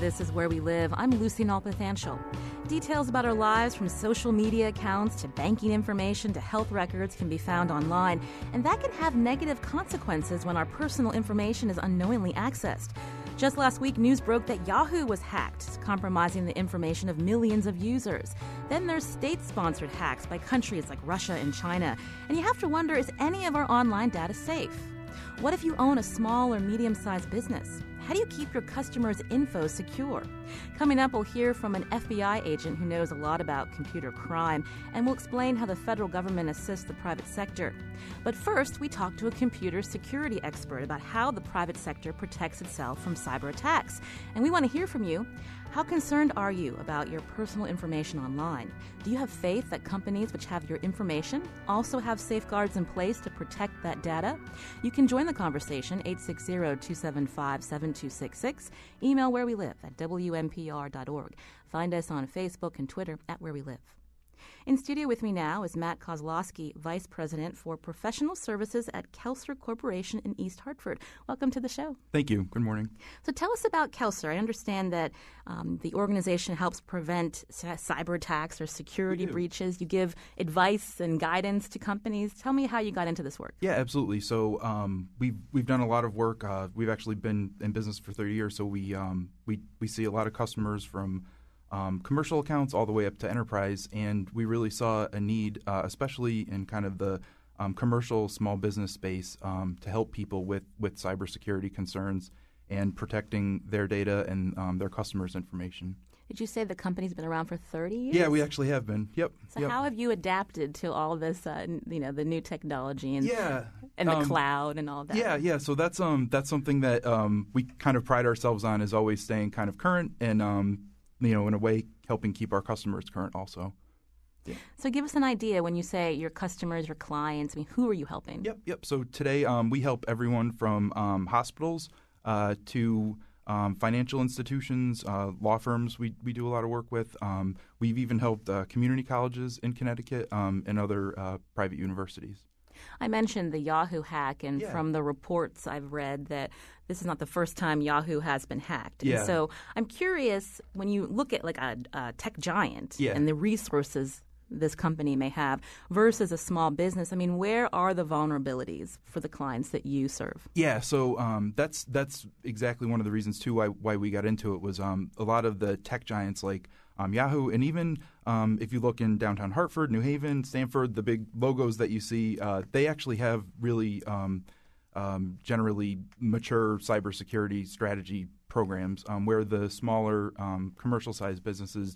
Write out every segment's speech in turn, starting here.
This is Where We Live. I'm Lucy Nalpathanchel. Details about our lives, from social media accounts to banking information to health records, can be found online, and that can have negative consequences when our personal information is unknowingly accessed. Just last week, news broke that Yahoo was hacked, compromising the information of millions of users. Then there's state-sponsored hacks by countries like Russia and China. And you have to wonder, is any of our online data safe? What if you own a small or medium-sized business? How do you keep your customers' info secure? Coming up, we'll hear from an FBI agent who knows a lot about computer crime, and we'll explain how the federal government assists the private sector. But first, we talk to a computer security expert about how the private sector protects itself from cyber attacks. And we want to hear from you. How concerned are you about your personal information online? Do you have faith that companies which have your information also have safeguards in place to protect that data? You can join the conversation, 860-275-7266. Email Where We Live at WNPR.org. Find us on Facebook and Twitter at Where We Live. In studio with me now is Matt Kozlowski, Vice President for Professional Services at Kelser Corporation in East Hartford. Welcome to the show. Thank you. Good morning. So tell us about Kelser. I understand that the organization helps prevent cyber attacks or security breaches. You give advice and guidance to companies. Tell me how you got into this work. Yeah, absolutely. So we've done a lot of work. We've actually been in business for 30 years, so we see a lot of customers from commercial accounts all the way up to enterprise, and we really saw a need, especially in kind of the commercial small business space, to help people with cybersecurity concerns and protecting their data and their customers' information. Did you say the company's been around for 30 years? Yeah, we actually have been. Yep. So how have you adapted to all this, the new technology and the cloud and all that? Yeah. So that's something that we kind of pride ourselves on, is always staying kind of current and in a way, helping keep our customers current also. Yeah. So give us an idea when you say your customers, your clients. I mean, who are you helping? Yep. So today we help everyone from hospitals to financial institutions, law firms we do a lot of work with. We've even helped community colleges in Connecticut and other private universities. I mentioned the Yahoo hack, and from the reports I've read that this is not the first time Yahoo has been hacked. Yeah. And so I'm curious, when you look at like a tech giant and the resources this company may have versus a small business, I mean, where are the vulnerabilities for the clients that you serve? Yeah, so that's exactly one of the reasons, too, why we got into it was a lot of the tech giants like Yahoo, and even if you look in downtown Hartford, New Haven, Stamford, the big logos that you see, they actually have really generally mature cybersecurity strategy programs, where the smaller commercial-sized businesses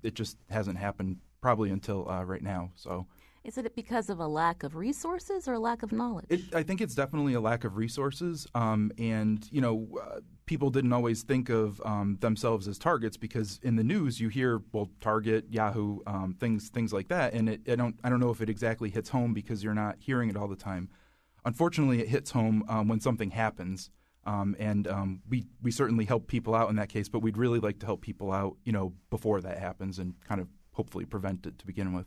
it just hasn't happened probably until right now. So, is it because of a lack of resources or a lack of knowledge? I think it's definitely a lack of resources, and people didn't always think of themselves as targets, because in the news you hear, well, Target, Yahoo, things like that, and I don't know if it exactly hits home because you're not hearing it all the time. Unfortunately, it hits home when something happens. And we certainly help people out in that case, but we'd really like to help people out, before that happens and kind of hopefully prevent it to begin with.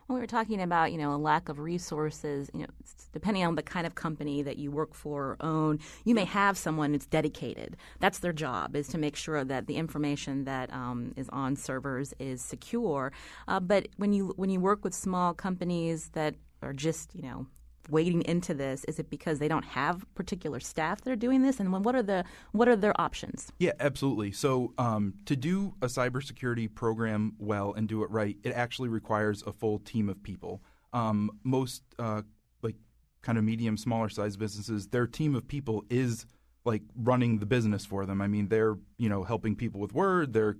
Well, we were talking about, a lack of resources. Depending on the kind of company that you work for or own, you may have someone that's dedicated. That's their job, is to make sure that the information that is on servers is secure. But when you work with small companies that are just, wading into this, is it because they don't have particular staff that are doing this? And what are their options? Yeah, absolutely. So to do a cybersecurity program well and do it right, it actually requires a full team of people. Most kind of medium, smaller sized businesses, their team of people is like running the business for them. I mean, they're helping people with Word, they're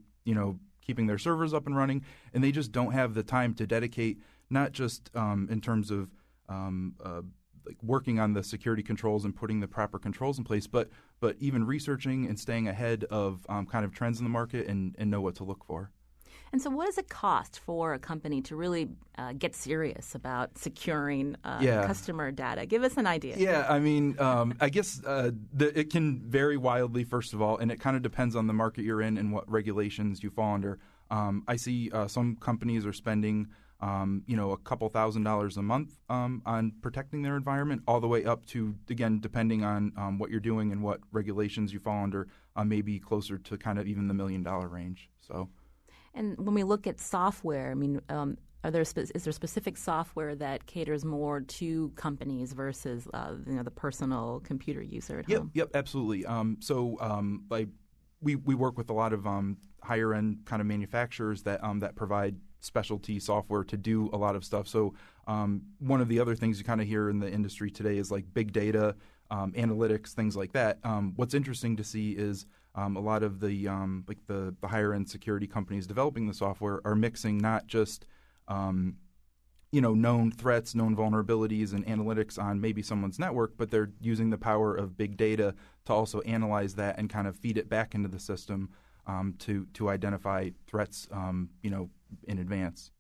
keeping their servers up and running, and they just don't have the time to dedicate, not just in terms of working on the security controls and putting the proper controls in place, but even researching and staying ahead of kind of trends in the market and know what to look for. And so what does it cost for a company to really get serious about securing customer data? Give us an idea. Yeah, I mean, I guess it can vary wildly, first of all, and it kind of depends on the market you're in and what regulations you fall under. I see some companies are spending a couple $1,000s a month on protecting their environment, all the way up to, again, depending on what you're doing and what regulations you fall under, maybe closer to kind of even the $1 million range. So, and when we look at software, I mean, is there specific software that caters more to companies versus the personal computer user at home? Yep, absolutely. We work with a lot of higher end kind of manufacturers that provide specialty software to do a lot of stuff. So one of the other things you kind of hear in the industry today is like big data, analytics, things like that. What's interesting to see is a lot of the the higher end security companies developing the software are mixing not just known threats, known vulnerabilities, and analytics on maybe someone's network, but they're using the power of big data to also analyze that and kind of feed it back into the system to identify threats, in advance.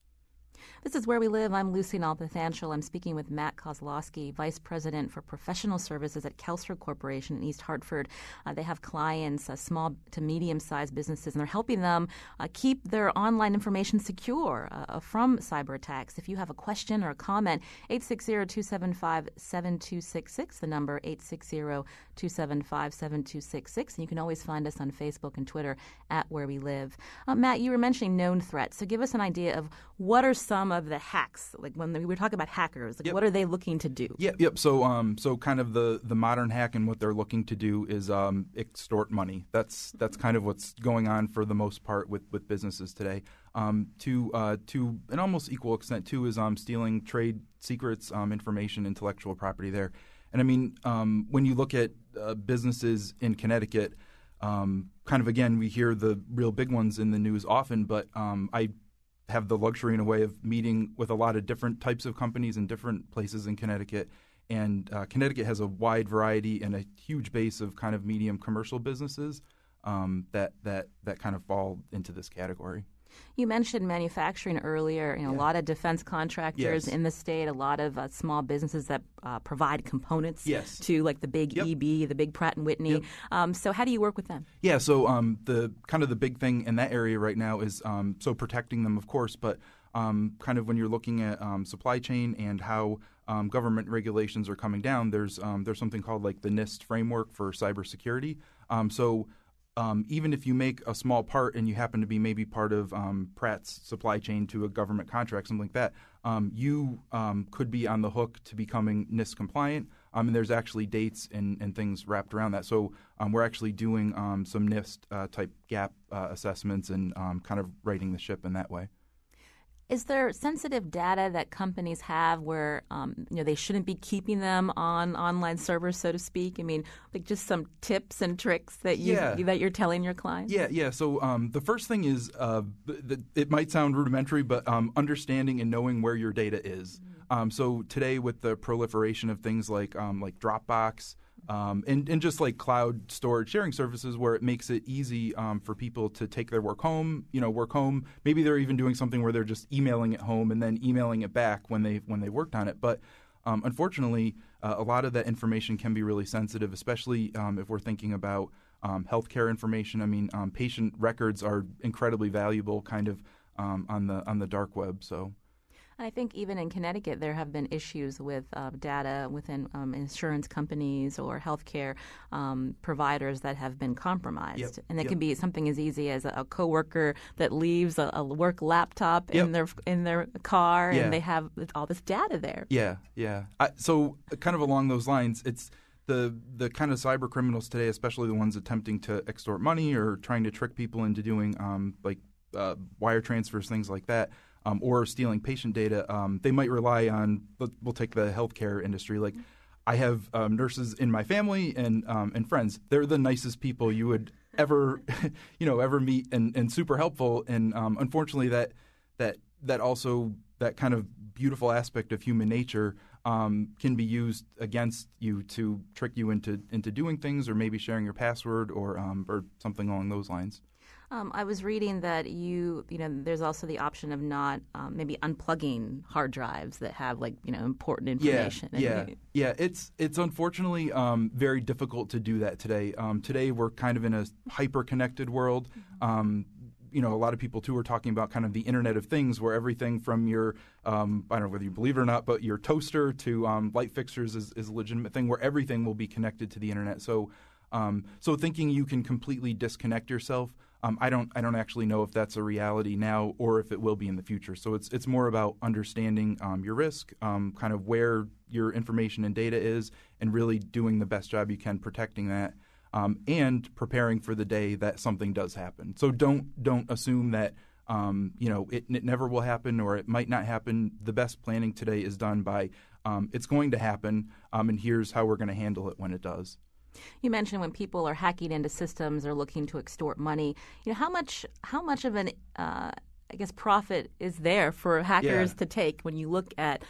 This is Where We Live. I'm Lucy Nalpathanchel. I'm speaking with Matt Kozlowski, Vice President for Professional Services at Kelser Corporation in East Hartford. They have clients, small to medium-sized businesses, and they're helping them keep their online information secure from cyber attacks. If you have a question or a comment, 860-275-7266, the number 860-275-7266. And you can always find us on Facebook and Twitter at Where We Live. Matt, you were mentioning known threats. So give us an idea of what are some of the hacks, like when we were talking about hackers, what are they looking to do? Yep. So kind of the modern hack and what they're looking to do is extort money. That's kind of what's going on for the most part with businesses today. To an almost equal extent too is stealing trade secrets, information, intellectual property there. And I mean, when you look at businesses in Connecticut, kind of again we hear the real big ones in the news often, but I have the luxury in a way of meeting with a lot of different types of companies in different places in Connecticut. And Connecticut has a wide variety and a huge base of kind of medium commercial businesses that kind of fall into this category. You mentioned manufacturing earlier. A lot of defense contractors in the state, a lot of small businesses that provide components to like the big EB, the big Pratt & Whitney. So how do you work with them? Yeah, so the kind of the big thing in that area right now is so protecting them, of course, but kind of when you're looking at supply chain and how government regulations are coming down, there's something called like the NIST framework for cybersecurity. Even if you make a small part and you happen to be maybe part of Pratt's supply chain to a government contract, something like that, you could be on the hook to becoming NIST compliant. And there's actually dates and things wrapped around that. So we're actually doing some NIST type gap assessments and kind of righting the ship in that way. Is there sensitive data that companies have where they shouldn't be keeping them on online servers, so to speak? I mean, like just some tips and tricks that you're telling your clients? Yeah. So the first thing is it might sound rudimentary, but understanding and knowing where your data is. So today, with the proliferation of things like Dropbox. And just like cloud storage sharing services where it makes it easy for people to take their work home. Maybe they're even doing something where they're just emailing it home and then emailing it back when they worked on it. But unfortunately, a lot of that information can be really sensitive, especially if we're thinking about healthcare information. I mean, patient records are incredibly valuable kind of on the dark web. So. I think even in Connecticut, there have been issues with data within insurance companies or healthcare providers that have been compromised. And it can be something as easy as a coworker that leaves a work laptop in their car, and they have all this data there. Yeah. So kind of along those lines, it's the kind of cyber criminals today, especially the ones attempting to extort money or trying to trick people into doing wire transfers, things like that. Or stealing patient data, they might rely on. We'll take the healthcare industry. Like, I have nurses in my family and friends. They're the nicest people you would ever meet, and super helpful. And unfortunately, that also that kind of beautiful aspect of human nature can be used against you to trick you into doing things, or maybe sharing your password or something along those lines. I was reading that there's also the option of not maybe unplugging hard drives that have important information. Yeah. It's unfortunately very difficult to do that today. Today we're kind of in a hyper-connected world. a lot of people too are talking about kind of the Internet of Things, where everything from your I don't know whether you believe it or not, but your toaster to light fixtures is a legitimate thing, where everything will be connected to the internet. So thinking you can completely disconnect yourself, I don't actually know if that's a reality now or if it will be in the future. So it's more about understanding your risk, kind of where your information and data is, and really doing the best job you can protecting that, and preparing for the day that something does happen. So don't assume that it never will happen or it might not happen. The best planning today is done by it's going to happen, and here's how we're going to handle it when it does. You mentioned when people are hacking into systems or looking to extort money. How much of an profit is there for hackers to take when you look at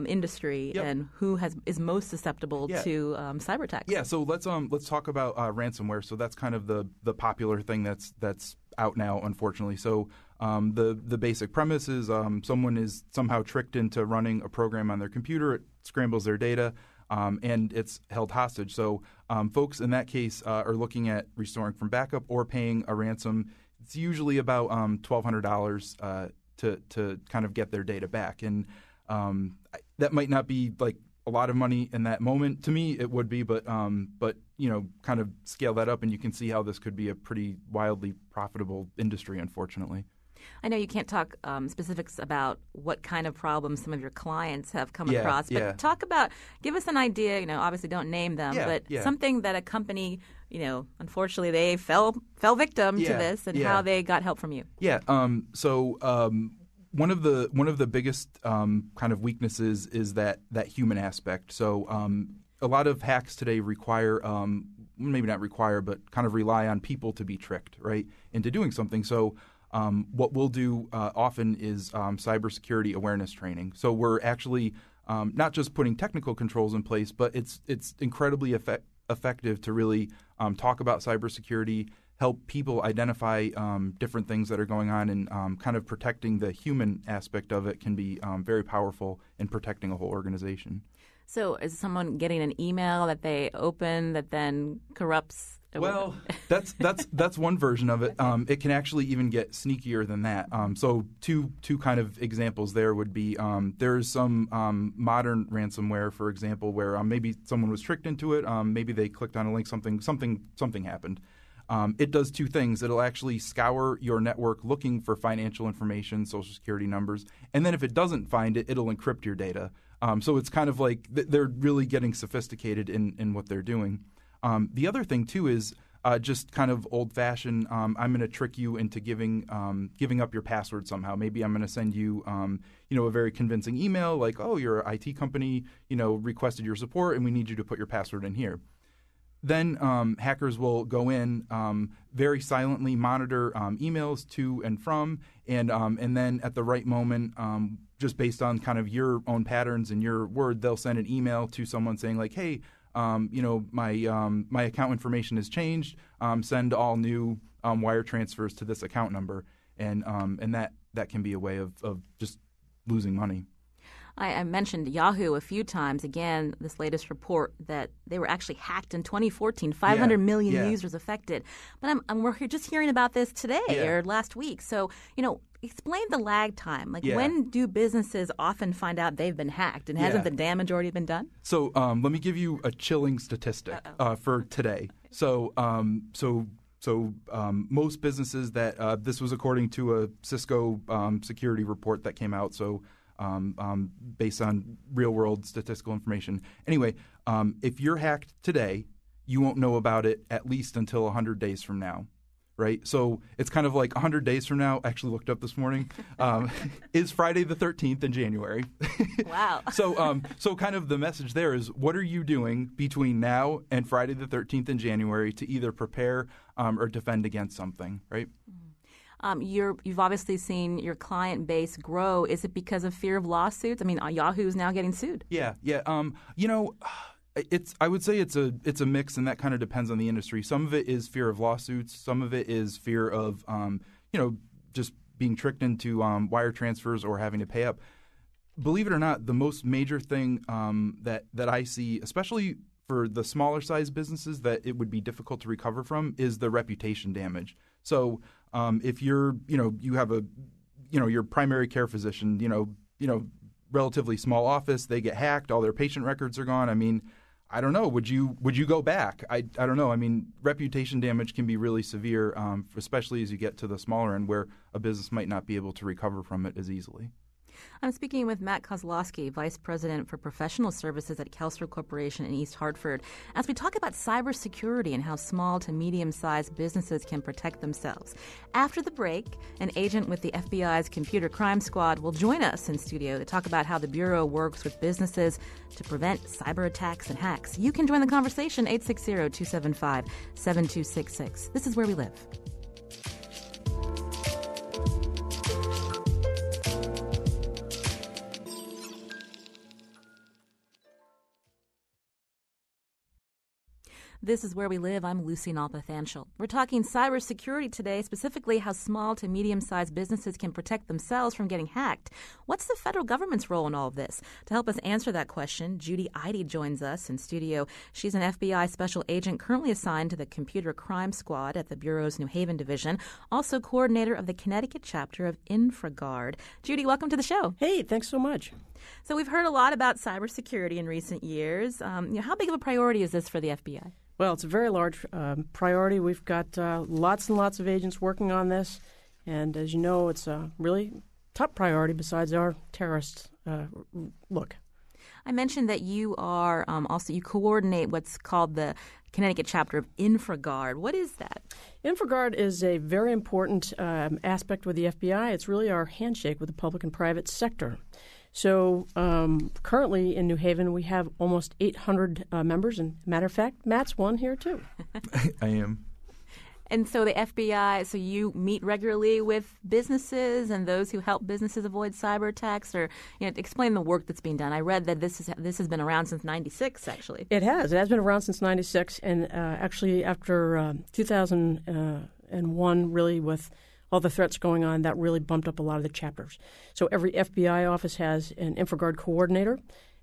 industry and who is most susceptible to cyber attacks? Yeah, so let's talk about ransomware. So that's kind of the popular thing that's out now, unfortunately. So the basic premise is someone is somehow tricked into running a program on their computer. It scrambles their data. And it's held hostage. So folks in that case are looking at restoring from backup or paying a ransom. It's usually about $1,200 to kind of get their data back. And that might not be like a lot of money in that moment. To me, it would be, but kind of scale that up and you can see how this could be a pretty wildly profitable industry, unfortunately. I know you can't talk specifics about what kind of problems some of your clients have come across, but give us an idea, obviously don't name them, but something that a company, unfortunately they fell victim to this and how they got help from you. One of the biggest kind of weaknesses is that human aspect. So a lot of hacks today require maybe not require, but kind of rely on people to be tricked, right, into doing something. So what we'll do often is cybersecurity awareness training. So we're actually not just putting technical controls in place, but it's incredibly effective to really talk about cybersecurity, help people identify different things that are going on, and kind of protecting the human aspect of it can be very powerful in protecting a whole organization. So is someone getting an email that they open that then corrupts? Well, that's one version of it. It can actually even get sneakier than that. So two kind of examples there would be there's some modern ransomware, for example, where maybe someone was tricked into it. Maybe they clicked on a link, something happened. It does two things. It'll actually scour your network looking for financial information, social security numbers, and then if it doesn't find it, it'll encrypt your data. So it's kind of like they're really getting sophisticated in what they're doing. The other thing, too, is just kind of old-fashioned, I'm going to trick you into giving up your password somehow. Maybe I'm going to send you, a very convincing email like, oh, your IT company, requested your support and we need you to put your password in here. Then hackers will go in, very silently monitor emails to and from, and then at the right moment, just based on kind of your own patterns and your word, they'll send an email to someone saying like, hey, my account information has changed. Send all new wire transfers to this account number, and that can be a way of just losing money. I mentioned Yahoo a few times. Again, this latest report that they were actually hacked in 2014, 500 million users affected. But we're just hearing about this today or last week. So, explain the lag time. When do businesses often find out they've been hacked, and hasn't the damage already been done? So let me give you a chilling statistic for today. So most businesses that this was according to a Cisco security report that came out. So based on real-world statistical information. Anyway, if you're hacked today, you won't know about it at least until 100 days from now, right? So it's kind of like 100 days from now, I actually looked up this morning, is Friday the 13th in January. Wow. So kind of the message there is, what are you doing between now and Friday the 13th in January to either prepare or defend against something, right? You've obviously seen your client base grow. Is it because of fear of lawsuits? I mean, Yahoo is now getting sued. Yeah. I would say it's a mix, and that kind of depends on the industry. Some of it is fear of lawsuits. Some of it is fear of just being tricked into wire transfers or having to pay up. Believe it or not, the most major thing that I see, especially for the smaller size businesses that it would be difficult to recover from is the reputation damage. So if you're, you have a, your primary care physician, relatively small office, they get hacked, all their patient records are gone. I mean, I don't know. Would you go back? I don't know. I mean, reputation damage can be really severe, especially as you get to the smaller end where a business might not be able to recover from it as easily. I'm speaking with Matt Kozlowski, Vice President for Professional Services at Kelsler Corporation in East Hartford, as we talk about cybersecurity and how small to medium-sized businesses can protect themselves. After the break, an agent with the FBI's Computer Crime Squad will join us in studio to talk about how the Bureau works with businesses to prevent cyber attacks and hacks. You can join the conversation, 860-275-7266. This is Where We Live. This is Where We Live. I'm Lucy Nalpathanchel. We're talking cybersecurity today, specifically how small to medium-sized businesses can protect themselves from getting hacked. What's the federal government's role in all of this? To help us answer that question, Judy Eide joins us in studio. She's an FBI special agent currently assigned to the Computer Crime Squad at the Bureau's New Haven division, also coordinator of the Connecticut chapter of InfraGard. Judy, welcome to the show. Hey, thanks so much. So we've heard a lot about cybersecurity in recent years. How big of a priority is this for the FBI? Well, it's a very large priority. We've got lots and lots of agents working on this. And as you know, it's a really top priority besides our terrorist look. I mentioned that you are you coordinate what's called the Connecticut chapter of InfraGard. What is that? InfraGard is a very important aspect with the FBI. It's really our handshake with the public and private sector. So currently in New Haven, we have almost 800 members. And matter of fact, Matt's one here, too. I am. And so the FBI, so you meet regularly with businesses and those who help businesses avoid cyber attacks, or explain the work that's being done. I read that this has been around since '96, actually. It has. It has been around since '96, and actually after 2001, really with all the threats going on, that really bumped up a lot of the chapters. So every FBI office has an InfraGard coordinator.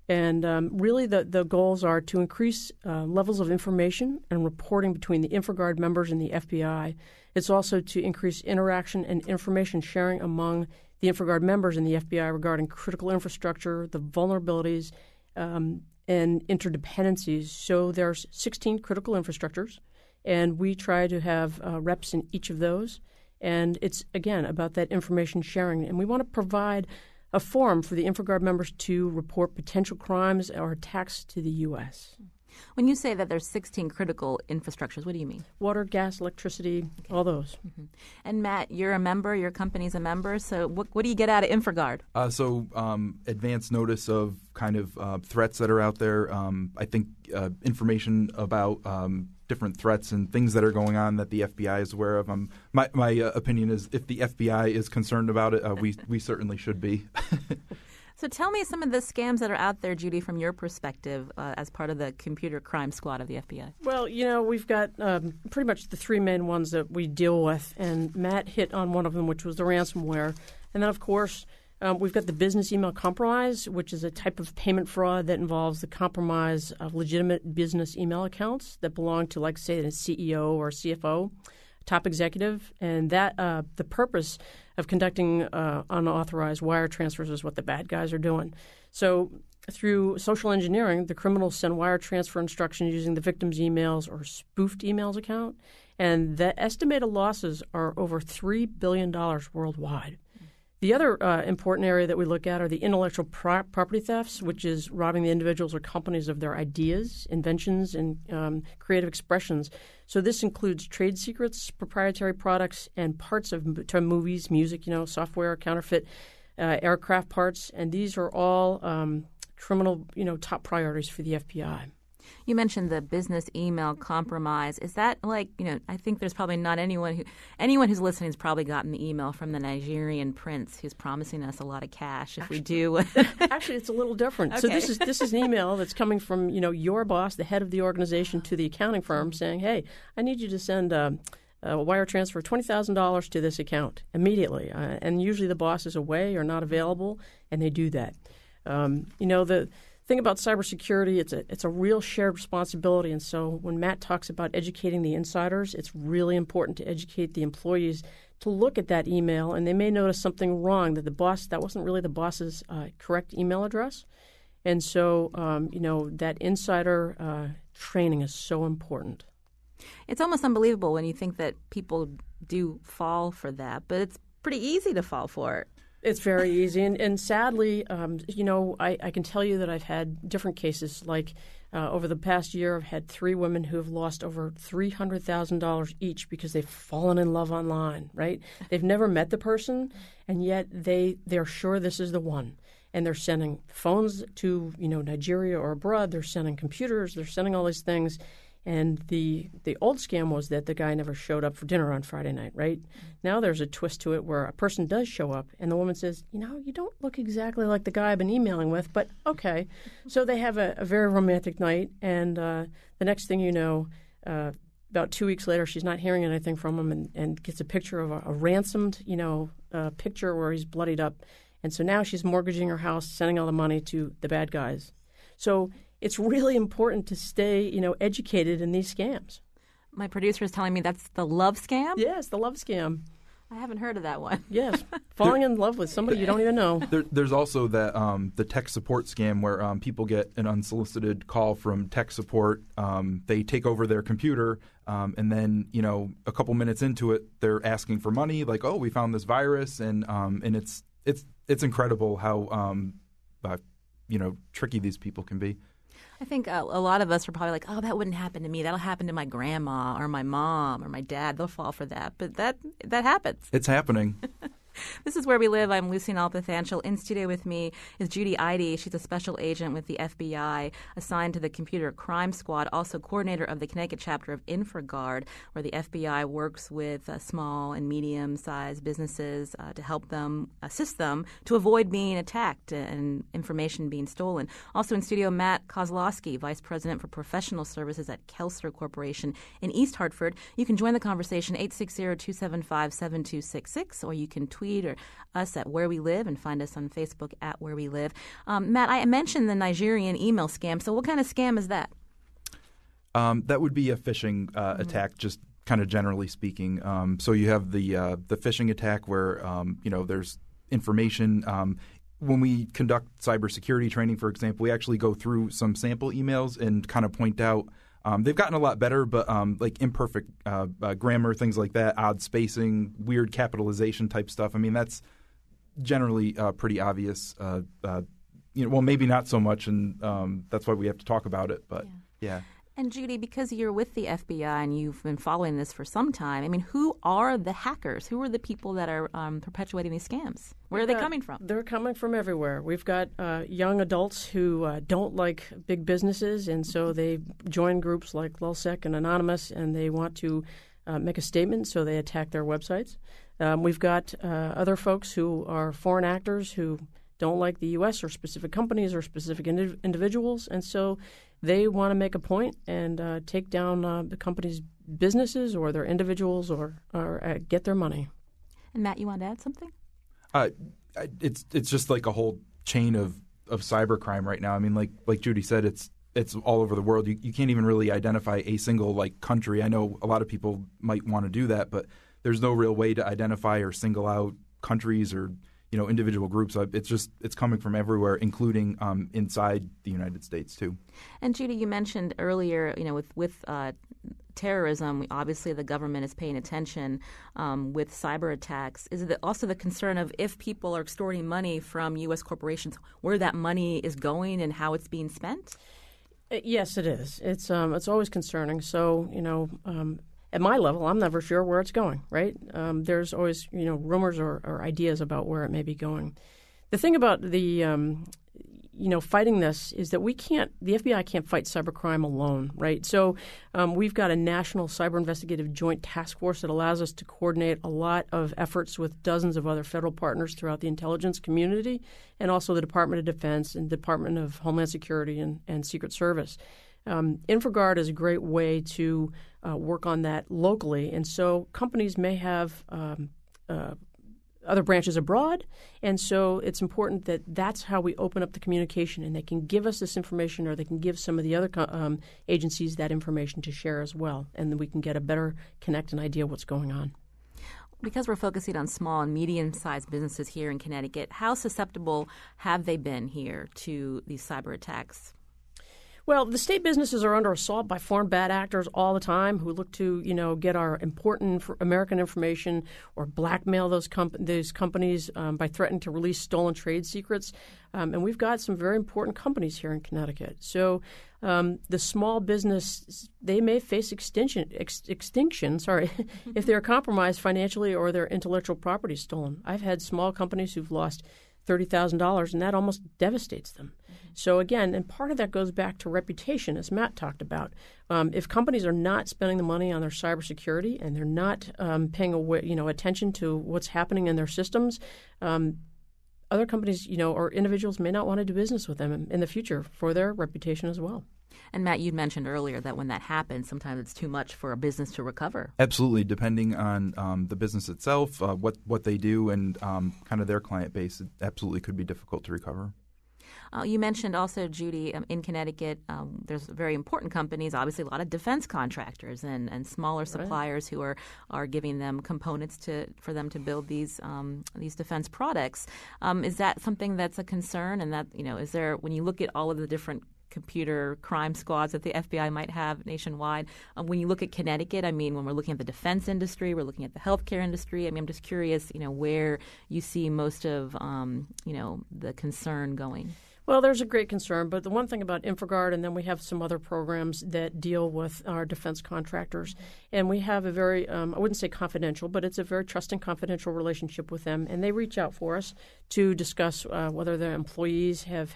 And really the goals are to increase levels of information and reporting between the InfraGard members and the FBI. It's also to increase interaction and information sharing among the InfraGard members and the FBI regarding critical infrastructure, the vulnerabilities, and interdependencies. So there's 16 critical infrastructures, and we try to have reps in each of those. And it's, again, about that information sharing. And we want to provide a forum for the InfraGard members to report potential crimes or attacks to the U.S. When you say that there's 16 critical infrastructures, what do you mean? Water, gas, electricity, all those. Mm-hmm. And Matt, you're a member, your company's a member, so what do you get out of InfraGard? Advance notice of kind of threats that are out there. I think information about different threats and things that are going on that the FBI is aware of. My opinion is if the FBI is concerned about it, we certainly should be. So tell me some of the scams that are out there, Judy, from your perspective as part of the Computer Crime Squad of the FBI. Well, we've got pretty much the three main ones that we deal with, and Matt hit on one of them, which was the ransomware. And then, of course, we've got the business email compromise, which is a type of payment fraud that involves the compromise of legitimate business email accounts that belong to, like, say, a CEO or CFO, top executive. And that the purpose of conducting unauthorized wire transfers is what the bad guys are doing. So through social engineering, the criminals send wire transfer instructions using the victim's emails or spoofed emails account. And the estimated losses are over $3 billion worldwide. The other important area that we look at are the intellectual property thefts, which is robbing the individuals or companies of their ideas, inventions, and creative expressions. So this includes trade secrets, proprietary products, and parts of movies, music, software, counterfeit, aircraft parts. And these are all criminal, top priorities for the FBI. You mentioned the business email compromise. Is that like, I think there's probably not anyone who's listening has probably gotten the email from the Nigerian prince who's promising us a lot of cash if we do. Actually, it's a little different. Okay. So this is an email that's coming from, your boss, the head of the organization, to the accounting firm saying, hey, I need you to send a wire transfer of $20,000 to this account immediately. And usually the boss is away or not available, and they do that. thing about cybersecurity, it's a real shared responsibility. And so when Matt talks about educating the insiders, it's really important to educate the employees to look at that email, and they may notice something wrong, that that wasn't really the boss's correct email address. And so, that insider training is so important. It's almost unbelievable when you think that people do fall for that, but it's pretty easy to fall for it. It's very easy. And sadly, I can tell you that I've had different cases. Like over the past year, I've had 3 women who have lost over $300,000 each because they've fallen in love online, right? They've never met the person, and yet they're sure this is the one. And they're sending phones to, Nigeria or abroad. They're sending computers. They're sending all these things. And the old scam was that the guy never showed up for dinner on Friday night, right? Now there's a twist to it where a person does show up, and the woman says, you don't look exactly like the guy I've been emailing with, but okay. So they have a very romantic night, and the next thing you know, about 2 weeks later, she's not hearing anything from him and gets a picture of a ransomed, picture where he's bloodied up. And so now she's mortgaging her house, sending all the money to the bad guys. So it's really important to stay, educated in these scams. My producer is telling me that's the love scam? Yes, the love scam. I haven't heard of that one. Yes, falling in love with somebody you don't even know. There's also that the tech support scam where people get an unsolicited call from tech support. They take over their computer, and then a couple minutes into it, they're asking for money. Like, oh, we found this virus, and it's incredible how tricky these people can be. I think a lot of us are probably like, oh, that wouldn't happen to me. That'll happen to my grandma or my mom or my dad. They'll fall for that. But that happens. It's happening. This is Where We Live. I'm Lucy Nalpathanchel. In studio with me is Judy Eide. She's a special agent with the FBI assigned to the Computer Crime Squad, also coordinator of the Connecticut chapter of InfraGard, where the FBI works with small and medium-sized businesses to help them, assist them to avoid being attacked and information being stolen. Also in studio, Matt Kozlowski, Vice President for Professional Services at Kelser Corporation in East Hartford. You can join the conversation 860-275-7266, or you can tweet or us at Where We Live and find us on Facebook at Where We Live. Matt, I mentioned the Nigerian email scam. So what kind of scam is that? That would be a phishing attack, just kind of generally speaking. So you have the phishing attack where there's information. When we conduct cybersecurity training, for example, we actually go through some sample emails and kind of point out they've gotten a lot better, but like imperfect grammar, things like that, odd spacing, weird capitalization type stuff. I mean, that's generally pretty obvious. Well, maybe not so much, and that's why we have to talk about it. But yeah. And Judy, because you're with the FBI and you've been following this for some time, I mean, who are the hackers? Who are the people that are perpetuating these scams? Where are they coming from? They're coming from everywhere. We've got young adults who don't like big businesses, and so they join groups like LulzSec and Anonymous, and they want to make a statement, so they attack their websites. We've got other folks who are foreign actors who don't like the U.S. or specific companies or specific individuals, and so they want to make a point and take down the company's businesses or their individuals or get their money. And Matt, you want to add something? It's just like a whole chain of cybercrime right now. I mean, like Judy said, it's all over the world. You can't even really identify a single country. I know a lot of people might want to do that, but there's no real way to identify or single out countries or individual groups. It's coming from everywhere, including inside the United States too. And Judy, you mentioned earlier, with terrorism, obviously the government is paying attention with cyber attacks. Is it also the concern of if people are extorting money from U.S. corporations, where that money is going and how it's being spent? Yes, it is. It's always concerning. So, at my level, I'm never sure where it's going, right? There's always, rumors or ideas about where it may be going. The thing about the, fighting this is that the FBI can't fight cybercrime alone, right? So we've got a national cyber investigative joint task force that allows us to coordinate a lot of efforts with dozens of other federal partners throughout the intelligence community and also the Department of Defense and Department of Homeland Security and Secret Service. InfraGard is a great way to work on that locally, and so companies may have other branches abroad. And so it's important that that's how we open up the communication, and they can give us this information, or they can give some of the other agencies that information to share as well. And then we can get a better connect and idea what's going on. Because we're focusing on small and medium-sized businesses here in Connecticut, how susceptible have they been here to these cyber attacks? Well, the state businesses are under assault by foreign bad actors all the time who look to, get our important American information or blackmail those companies by threatening to release stolen trade secrets. And we've got some very important companies here in Connecticut. So the small business, they may face extinction, if they're compromised financially or their intellectual property stolen. I've had small companies who've lost $30,000, and that almost devastates them. So again, and part of that goes back to reputation, as Matt talked about. If companies are not spending the money on their cybersecurity and they're not paying attention to what's happening in their systems, other companies, or individuals may not want to do business with them in the future for their reputation as well. And Matt, you mentioned earlier that when that happens, sometimes it's too much for a business to recover. Absolutely, depending on the business itself, what they do, and kind of their client base, it absolutely could be difficult to recover. You mentioned also, Judy, in Connecticut, there's very important companies, obviously a lot of defense contractors and smaller suppliers who are giving them components for them to build these defense products. Is that something that's a concern? And that, is there, when you look at all of the different computer crime squads that the FBI might have nationwide, when you look at Connecticut, when we're looking at the defense industry, we're looking at the healthcare industry, I'm just curious, where you see most of, the concern going. Well, there's a great concern, but the one thing about InfraGard, and then we have some other programs that deal with our defense contractors, and we have a very, I wouldn't say confidential, but it's a very trusting, confidential relationship with them, and they reach out for us to discuss whether their employees have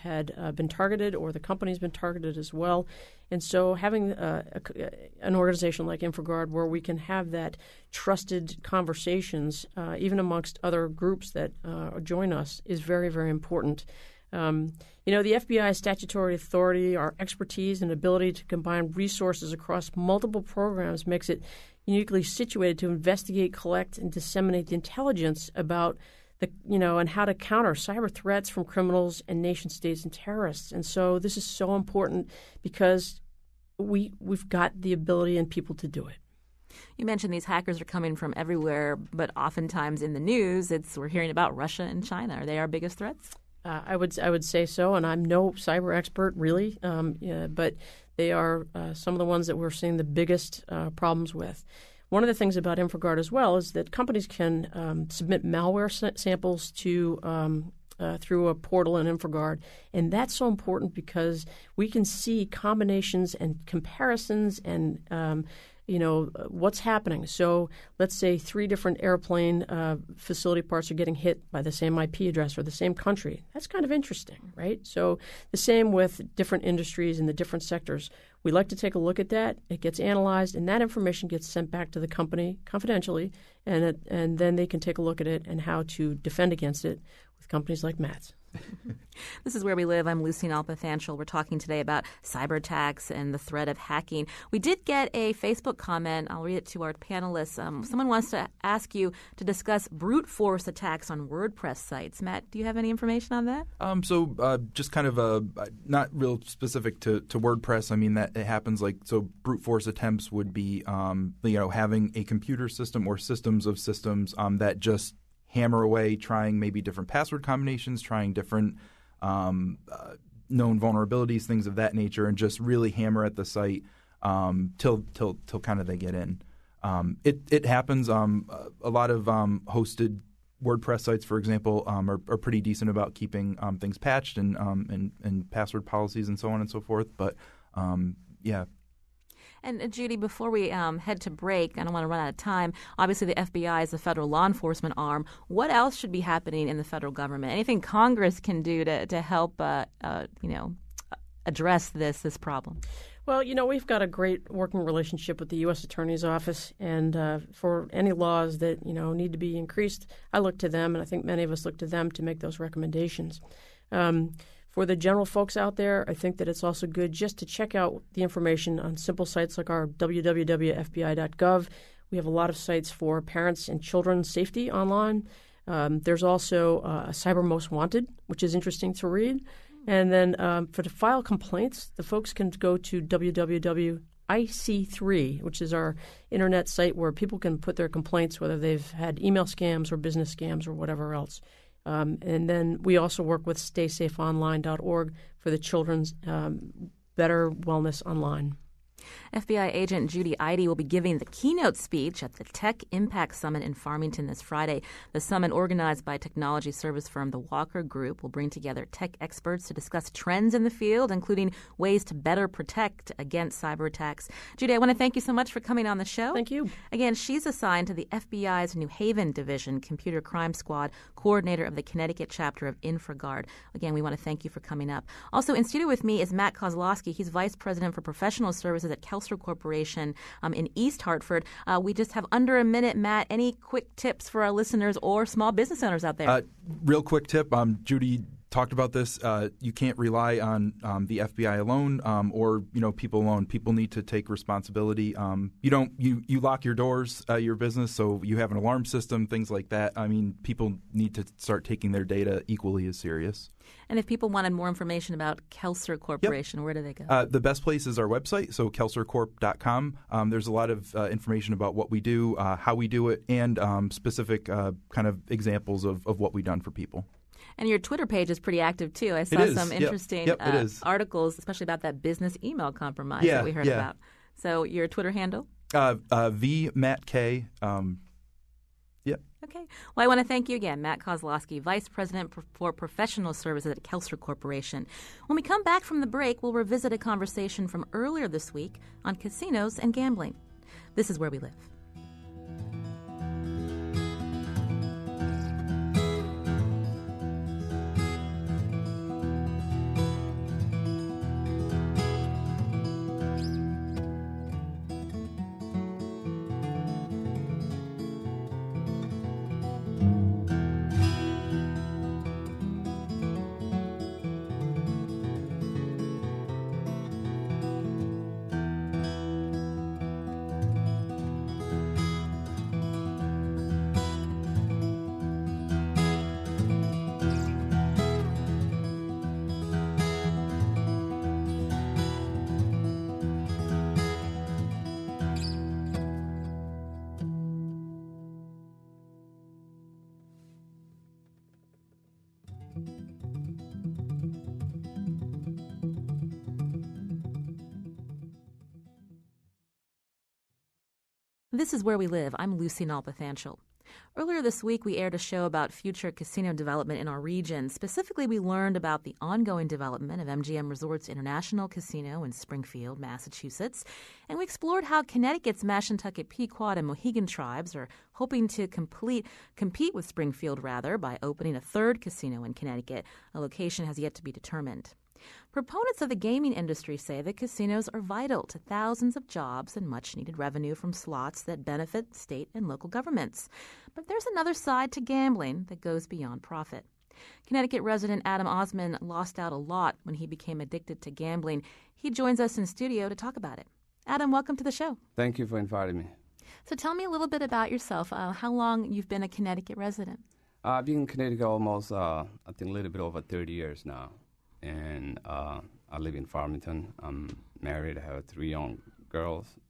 been targeted or the company's been targeted as well. And so having an organization like InfraGard where we can have that trusted conversations, even amongst other groups that join us, is very, very important. The FBI's statutory authority, our expertise and ability to combine resources across multiple programs makes it uniquely situated to investigate, collect, and disseminate the intelligence about and how to counter cyber threats from criminals and nation states and terrorists. And so this is so important because we've got the ability and people to do it. You mentioned these hackers are coming from everywhere, but oftentimes in the news, we're hearing about Russia and China. Are they our biggest threats? I would say so, and I'm no cyber expert really, but they are some of the ones that we're seeing the biggest problems with. One of the things about InfraGard as well is that companies can submit malware samples to through a portal in InfraGard, and that's so important because we can see combinations and comparisons and what's happening. So let's say 3 different airplane facility parts are getting hit by the same IP address or the same country. That's kind of interesting, right? So the same with different industries and the different sectors. We like to take a look at that. It gets analyzed, and that information gets sent back to the company confidentially, and then they can take a look at it and how to defend against it with companies like Matt's. This is Where We Live. I'm Lucy Nalpathanchel. We're talking today about cyber attacks and the threat of hacking. We did get a Facebook comment. I'll read it to our panelists. Someone wants to ask you to discuss brute force attacks on WordPress sites. Matt, do you have any information on that? Just kind of not real specific to WordPress. That it happens brute force attempts would be having a computer system or systems of systems that just hammer away, trying maybe different password combinations, trying different known vulnerabilities, things of that nature, and just really hammer at the site till kind of they get in. It happens. A lot of hosted WordPress sites, for example, are pretty decent about keeping things patched and password policies and so on and so forth. But yeah. And Judy, before we head to break, I don't want to run out of time. Obviously, the FBI is the federal law enforcement arm. What else should be happening in the federal government? Anything Congress can do to help, address this problem? Well, we've got a great working relationship with the U.S. Attorney's Office, and for any laws that need to be increased, I look to them, and I think many of us look to them to make those recommendations. For the general folks out there, I think that it's also good just to check out the information on simple sites like our www.fbi.gov. We have a lot of sites for parents and children's safety online. There's also Cyber Most Wanted, which is interesting to read. And then to file complaints, the folks can go to www.IC3, which is our internet site where people can put their complaints, whether they've had email scams or business scams or whatever else. And then we also work with StaySafeOnline.org for the children's better wellness online. FBI agent Judy Eide will be giving the keynote speech at the Tech Impact Summit in Farmington this Friday. The summit, organized by technology service firm The Walker Group, will bring together tech experts to discuss trends in the field, including ways to better protect against cyber attacks. Judy, I want to thank you so much for coming on the show. Thank you. Again, she's assigned to the FBI's New Haven Division Computer Crime Squad, coordinator of the Connecticut chapter of InfraGard. Again, we want to thank you for coming up. Also in studio with me is Matt Kozlowski. He's vice president for professional services at Kelser Corporation in East Hartford. We just have under a minute. Matt, any quick tips for our listeners or small business owners out there? Real quick tip. Judy talked about this. You can't rely on the FBI alone or people alone. People need to take responsibility. You lock your doors, your business, so you have an alarm system, things like that. I mean, people need to start taking their data equally as serious. And if people wanted more information about Kelser Corporation, where do they go? The best place is our website, so kelsercorp.com. There's a lot of information about what we do, how we do it, and specific kind of examples of what we've done for people. And your Twitter page is pretty active, too. I saw some interesting articles, especially about that business email compromise that we heard about. So your Twitter handle? VMattK. Okay. Well, I want to thank you again, Matt Kozlowski, Vice President for Professional Services at Kelser Corporation. When we come back from the break, we'll revisit a conversation from earlier this week on casinos and gambling. This is Where We Live. This is Where We Live. I'm Lucy Nalpathanchel. Earlier this week, we aired a show about future casino development in our region. Specifically, we learned about the ongoing development of MGM Resorts International Casino in Springfield, Massachusetts. And we explored how Connecticut's Mashantucket, Pequot, and Mohegan tribes are hoping to compete with Springfield, by opening a third casino in Connecticut. A location has yet to be determined. Proponents of the gaming industry say that casinos are vital to thousands of jobs and much-needed revenue from slots that benefit state and local governments. But there's another side to gambling that goes beyond profit. Connecticut resident Adam Osman lost out a lot when he became addicted to gambling. He joins us in studio to talk about it. Adam, welcome to the show. Thank you for inviting me. So tell me a little bit about yourself, how long you've been a Connecticut resident. I've been in Connecticut almost, I think, a little bit over 30 years now. And I live in Farmington. I'm married. I have 3 young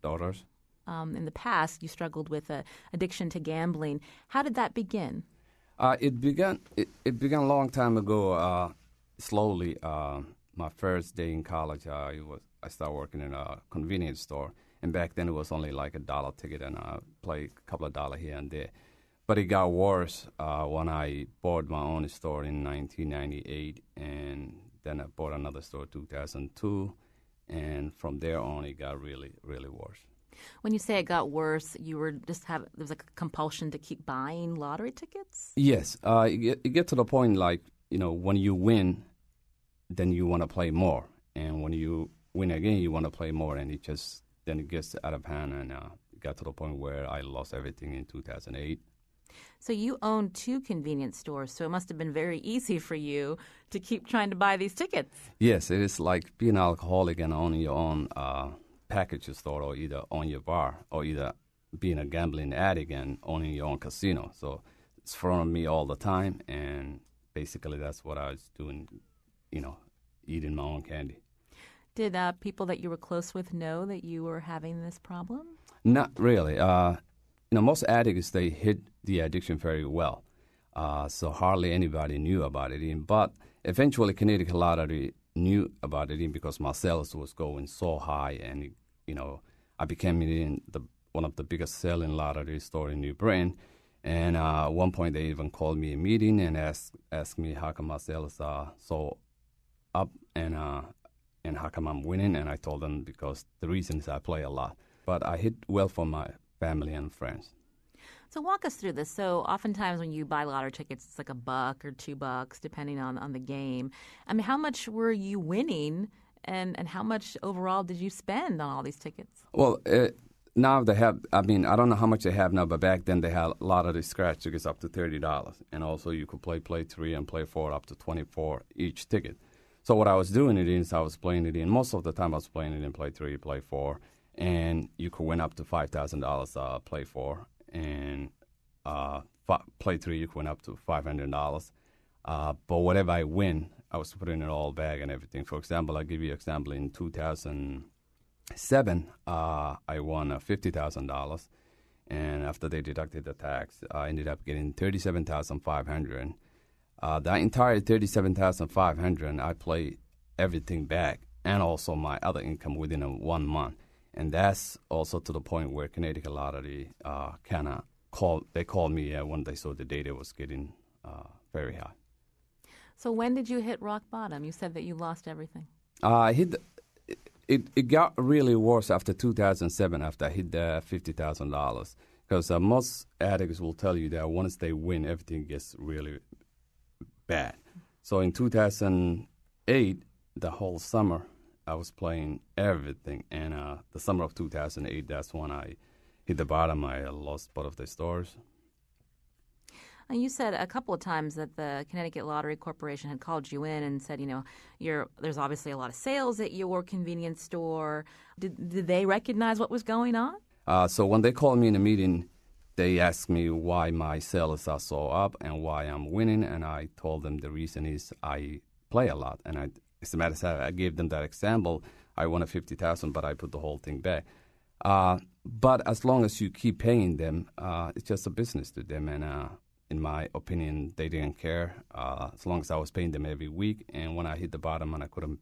daughters. In the past, you struggled with addiction to gambling. How did that begin? It began a long time ago. Slowly, my first day in college, I started working in a convenience store, and back then it was only like $1 ticket, and I played a couple of dollars here and there. But it got worse when I bought my own store in 1998, and then I bought another store in 2002, and from there on, it got really, really worse. When you say it got worse, you were there was a compulsion to keep buying lottery tickets? Yes. It get to the point when you win, then you want to play more. And when you win again, you want to play more. And it gets out of hand. And it got to the point where I lost everything in 2008. So you own 2 convenience stores, so it must have been very easy for you to keep trying to buy these tickets. Yes, it is like being an alcoholic and owning your own package store, or either own your bar, or either being a gambling addict and owning your own casino. So front of me all the time, and basically that's what I was doing, eating my own candy. Did people that you were close with know that you were having this problem? Not really. Most addicts, they hid the addiction very well. So hardly anybody knew about it. But eventually Connecticut Lottery knew about it because my sales was going so high, and, I became one of the biggest selling lottery store in New Britain. And at one point they even called me a meeting and asked me how come my sales are so up and how come I'm winning. And I told them because the reason is I play a lot. But I hit well for my family and friends. So walk us through this. So oftentimes when you buy lottery tickets, it's like $1 or $2, depending on the game. I mean, how much were you winning, and how much overall did you spend on all these tickets? Well, now they have, I don't know how much they have now, but back then they had a lot of the scratch tickets up to $30. And also you could play 3 and play 4 up to $24 each ticket. So what I was doing I was playing it in. Most of the time I was playing it in play 3, play 4. And you could win up to $5,000 play 4. And play 3, you could win up to $500. But whatever I win, I was putting it all back and everything. For example, I'll give you an example. In 2007, I won $50,000. And after they deducted the tax, I ended up getting $37,500. That entire $37,500, I played everything back and also my other income within 1 month. And that's also to the point where Connecticut Lottery called me when they saw the data was getting very high. So when did you hit rock bottom? You said that you lost everything. It got really worse after 2007, after I hit the $50,000. Because most addicts will tell you that once they win, everything gets really bad. So in 2008, the whole summer, I was playing everything. And the summer of 2008, that's when I hit the bottom. I lost both of the stores. And you said a couple of times that the Connecticut Lottery Corporation had called you in and said, there's obviously a lot of sales at your convenience store. Did they recognize what was going on? So when they called me in a meeting, they asked me why my sales are so up and why I'm winning. And I told them the reason is I play a lot. And as a matter of fact, I gave them that example. I won $50,000, but I put the whole thing back. But as long as you keep paying them, it's just a business to them. And in my opinion, they didn't care as long as I was paying them every week. And when I hit the bottom and I couldn't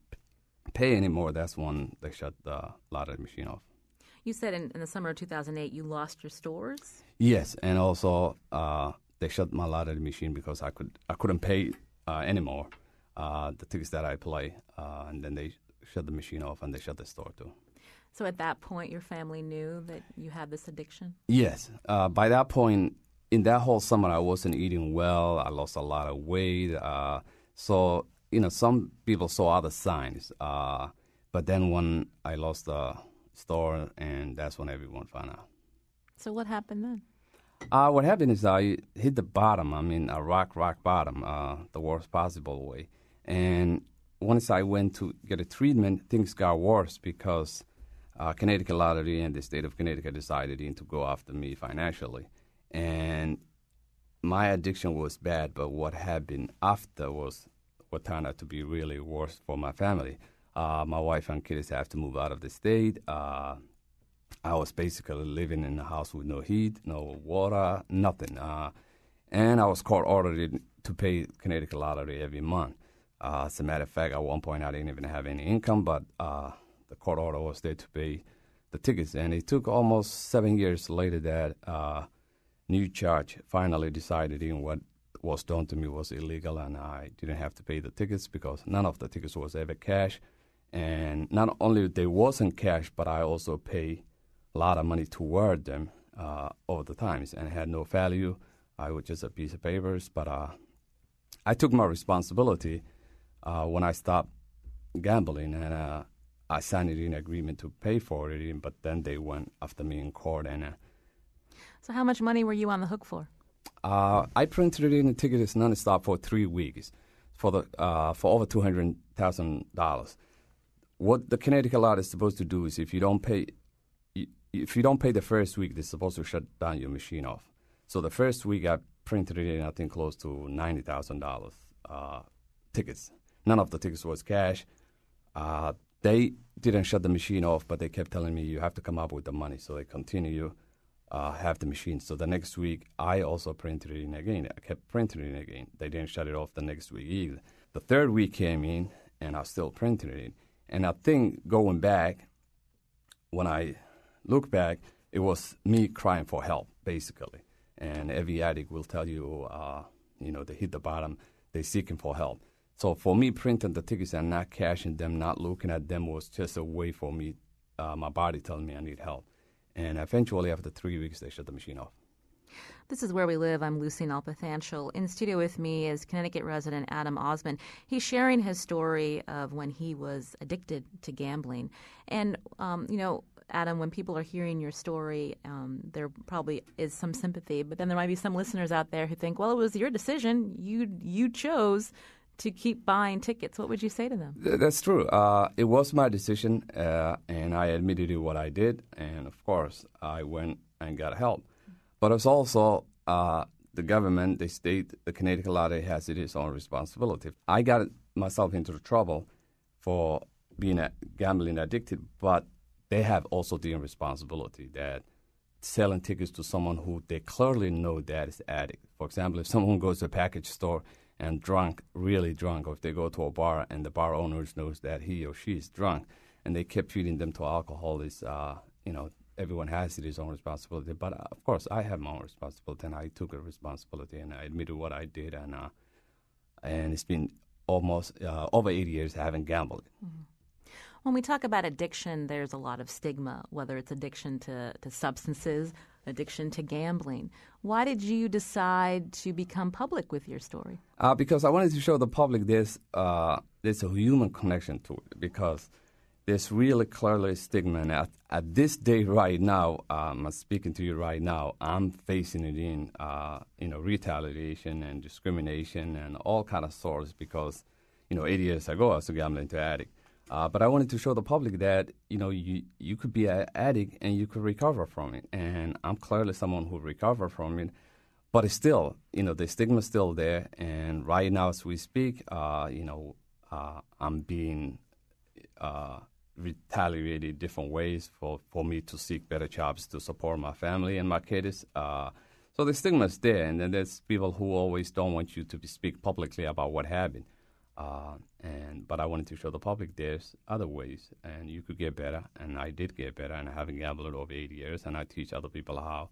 pay anymore, that's when they shut the lottery machine off. You said in the summer of 2008 you lost your stores? Yes, and also they shut my lottery machine because I couldn't pay anymore the tickets that I play. And then they shut the machine off and they shut the store too. So at that point, your family knew that you had this addiction? Yes. By that point, in that whole summer, I wasn't eating well. I lost a lot of weight. So, some people saw other signs. But then when I lost the store, and that's when everyone found out. So what happened then? What happened is I hit the bottom. A rock bottom, the worst possible way. And once I went to get a treatment, things got worse because Connecticut Lottery and the state of Connecticut decided to go after me financially. And my addiction was bad, but what happened after was what turned out to be really worse for my family. My wife and kids have to move out of the state. I was basically living in a house with no heat, no water, nothing. And I was court-ordered to pay Connecticut Lottery every month. As a matter of fact, at one point I didn't even have any income, but the court order was there to pay the tickets. And it took almost 7 years later that new judge finally decided what was done to me was illegal, and I didn't have to pay the tickets because none of the tickets was ever cash. And not only they wasn't cash, but I also pay a lot of money toward them over the times, and it had no value. I was just a piece of papers, but I took my responsibility when I stopped gambling, and I signed an agreement to pay for it, but then they went after me in court. And so how much money were you on the hook for? I printed in the tickets nonstop for 3 weeks for over $200,000. What the Connecticut law is supposed to do is if you don't pay the first week, they're supposed to shut down your machine off. So the first week I printed in, I think, close to $90,000 tickets. None of the tickets was cash. They didn't shut the machine off, but they kept telling me, you have to come up with the money. So they continue have the machine. So the next week, I also printed it in again. I kept printing it again. They didn't shut it off the next week either. The third week came in, and I still printed it in. And I think going back, when I look back, it was me crying for help, basically. And every addict will tell you, they hit the bottom, they're seeking for help. So for me, printing the tickets and not cashing them, not looking at them was just a way for me, my body telling me I need help. And eventually, after 3 weeks, they shut the machine off. This is Where We Live. I'm Lucy Nalpathanchel. In studio with me is Connecticut resident Adam Osman. He's sharing his story of when he was addicted to gambling. And, Adam, when people are hearing your story, there probably is some sympathy. But then there might be some listeners out there who think, well, it was your decision. You chose to keep buying tickets. What would you say to them? That's true. It was my decision, and I admitted what I did. And, of course, I went and got help. But it's also the government, the state, the Connecticut lottery has its own responsibility. I got myself into trouble for being gambling addicted, but they have also the responsibility that selling tickets to someone who they clearly know that is addict. For example, if someone goes to a package store and drunk, really drunk, or if they go to a bar and the bar owner knows that he or she is drunk, and they kept feeding them to alcohol, everyone has his own responsibility. But, of course, I have my own responsibility, and I took a responsibility, and I admitted what I did, and it's been almost over 8 years I haven't gambled. Mm-hmm. When we talk about addiction, there's a lot of stigma, whether it's addiction to substances, addiction to gambling. Why did you decide to become public with your story? Because I wanted to show the public there's a human connection to it, because there's really clearly stigma. And at this day right now, I'm speaking to you right now, I'm facing it in retaliation and discrimination and all kind of sorts because, 8 years ago I was a gambling addict. But I wanted to show the public that, you could be an addict and you could recover from it. And I'm clearly someone who recovered from it. But it's still, the stigma's still there. And right now as we speak, I'm being retaliated different ways for me to seek better jobs to support my family and my kids. So the stigma's there. And then there's people who always don't want you to speak publicly about what happened. But I wanted to show the public there's other ways, and you could get better, and I did get better, and I haven't gambled over 8 years, and I teach other people how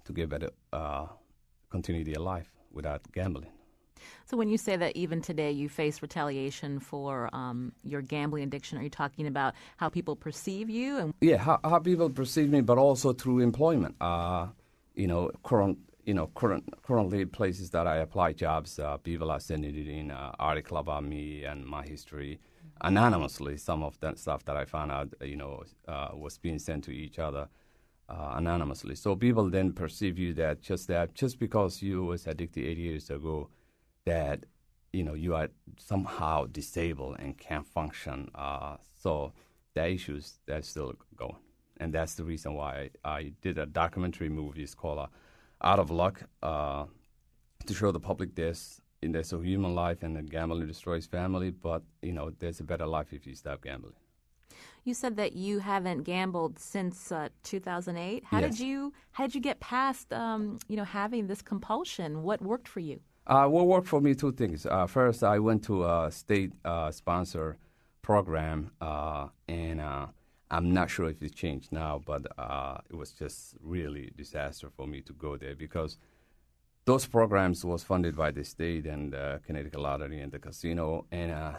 to get better, continue their life without gambling. So when you say that even today you face retaliation for your gambling addiction, are you talking about how people perceive you? Yeah, how people perceive me, but also through employment. Currently places that I apply jobs, people are sending it in article about me and my history anonymously. Some of that stuff that I found out, was being sent to each other anonymously. So people then perceive you that just because you was addicted 8 years ago, that you are somehow disabled and can't function. So the issues that's still going, and that's the reason why I did a documentary movie. It's called Out of Luck, to show the public there's a human life and that gambling destroys family, but, there's a better life if you stop gambling. You said that you haven't gambled since 2008. How Yes. did you get past, having this compulsion? What worked for you? What worked for me, two things. First, I went to a state-sponsored program, and I'm not sure if it's changed now, but it was just really disaster for me to go there because those programs was funded by the state and the Connecticut Lottery and the casino. And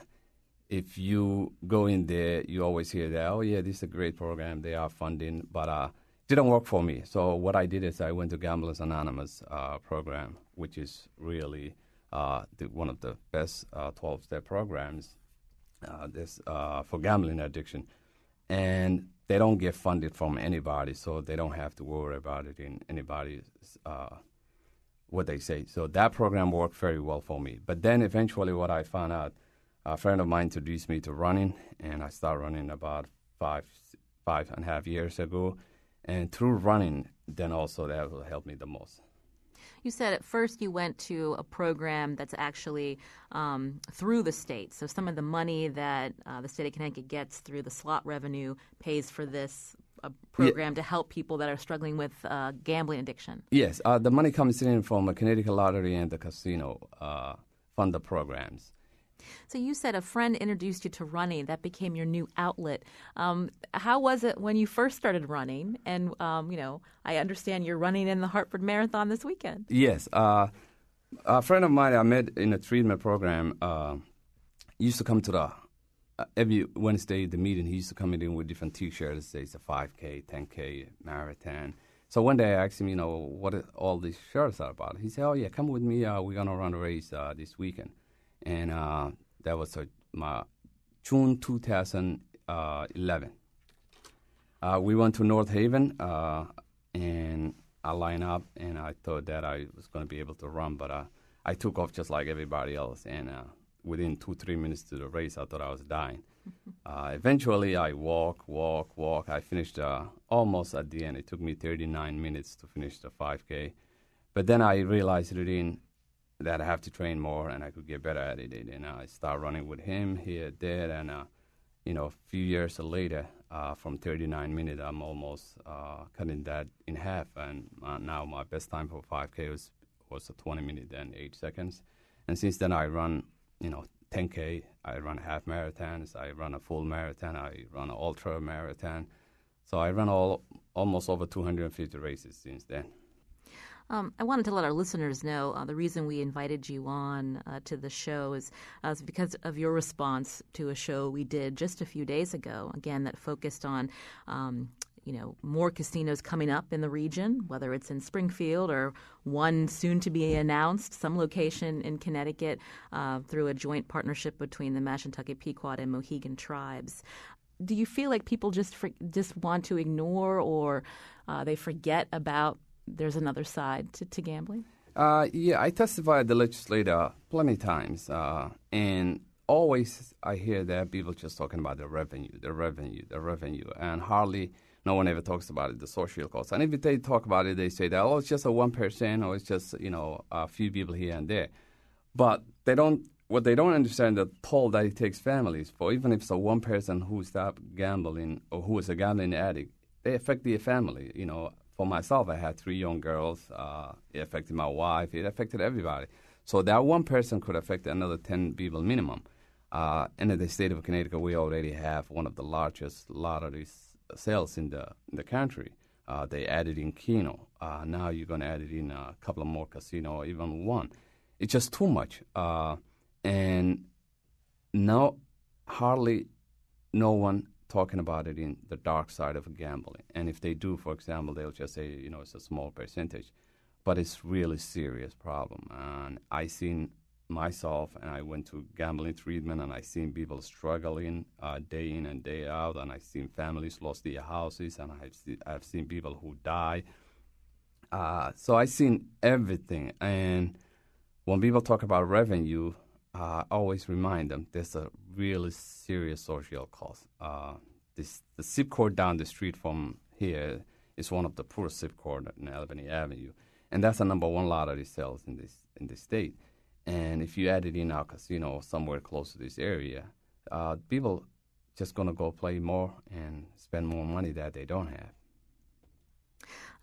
if you go in there, you always hear that, oh, yeah, this is a great program. They are funding, but it didn't work for me. So what I did is I went to Gamblers Anonymous program, which is really one of the best 12-step programs for gambling addiction. And they don't get funded from anybody, so they don't have to worry about it in anybody's, what they say. So that program worked very well for me. But then eventually what I found out, a friend of mine introduced me to running, and I started running about five and a half years ago. And through running, then also that will help me the most. You said at first you went to a program that's actually through the state. So some of the money that the state of Connecticut gets through the slot revenue pays for this program to help people that are struggling with gambling addiction. Yes, the money comes in from the Connecticut Lottery and the casino fund the programs. So you said a friend introduced you to running. That became your new outlet. How was it when you first started running? And, I understand you're running in the Hartford Marathon this weekend. Yes. A friend of mine I met in a treatment program used to come to the every Wednesday, the meeting. He used to come in with different T-shirts. Say it's a 5K, 10K, marathon. So one day I asked him, what all these shirts are about. He said, oh, yeah, come with me. We're going to run a race this weekend. And that was my June 2011. We went to North Haven, and I lined up, and I thought that I was going to be able to run, but I took off just like everybody else. And within 2-3 minutes to the race, I thought I was dying. Eventually, I walk. I finished almost at the end. It took me 39 minutes to finish the 5K. But then I realized that I have to train more and I could get better at it. And I started running with him here, there, and a few years later, from 39 minutes, I'm almost cutting that in half. And now my best time for 5K was 20 minutes and 8 seconds. And since then, I run, 10K, I run half marathons, I run a full marathon, I run an ultra marathon. So I run almost over 250 races since then. I wanted to let our listeners know the reason we invited you on to the show is because of your response to a show we did just a few days ago, again, that focused on more casinos coming up in the region, whether it's in Springfield or one soon to be announced, some location in Connecticut through a joint partnership between the Mashantucket, Pequot, and Mohegan tribes. Do you feel like people just want to ignore or they forget about there's another side to gambling? Yeah, I testified at the legislature plenty of times, and always I hear that people just talking about the revenue, and hardly no one ever talks about it, the social costs. And if they talk about it, they say that, it's just a 1%, or it's just, a few people here and there. But what they don't understand, the toll that it takes families for, even if it's a one person who stopped gambling or who is a gambling addict, they affect their family, For myself, I had 3 young girls. It affected my wife. It affected everybody. So that one person could affect another 10 people minimum. And in the state of Connecticut, we already have one of the largest lottery sales in the country. They added in Keno. Now you're going to add it in a couple of more casinos, or even one. It's just too much. And now hardly no one talking about it in the dark side of gambling. And if they do, for example, they'll just say, it's a small percentage. But it's really serious problem. And I seen myself, and I went to gambling treatment, and I seen people struggling day in and day out, and I seen families lost their houses, and I've seen people who die. So I seen everything. And when people talk about revenue, I always remind them there's a really serious social cost. The zip code down the street from here is one of the poorest zip code in Albany Avenue, and that's the number 1 lottery sales in this state. And if you add it in our casino somewhere close to this area, people just gonna go play more and spend more money that they don't have.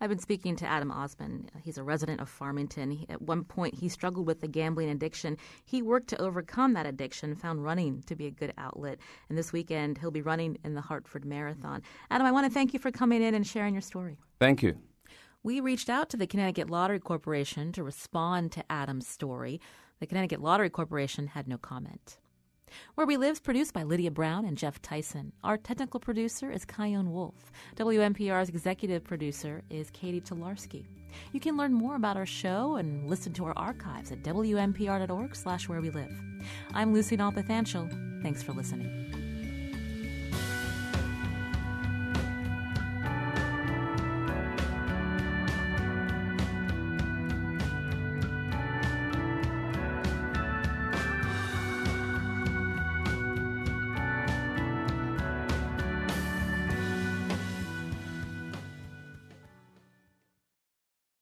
I've been speaking to Adam Osmond. He's a resident of Farmington. At one point, he struggled with the gambling addiction. He worked to overcome that addiction, found running to be a good outlet. And this weekend, he'll be running in the Hartford Marathon. Adam, I want to thank you for coming in and sharing your story. Thank you. We reached out to the Connecticut Lottery Corporation to respond to Adam's story. The Connecticut Lottery Corporation had no comment. Where We Live is produced by Lydia Brown and Jeff Tyson. Our technical producer is Kyone Wolf. WNPR's executive producer is Katie Tolarski. You can learn more about our show and listen to our archives at WNPR.org/wherewelive. I'm Lucy Nalpathanchel. Thanks for listening.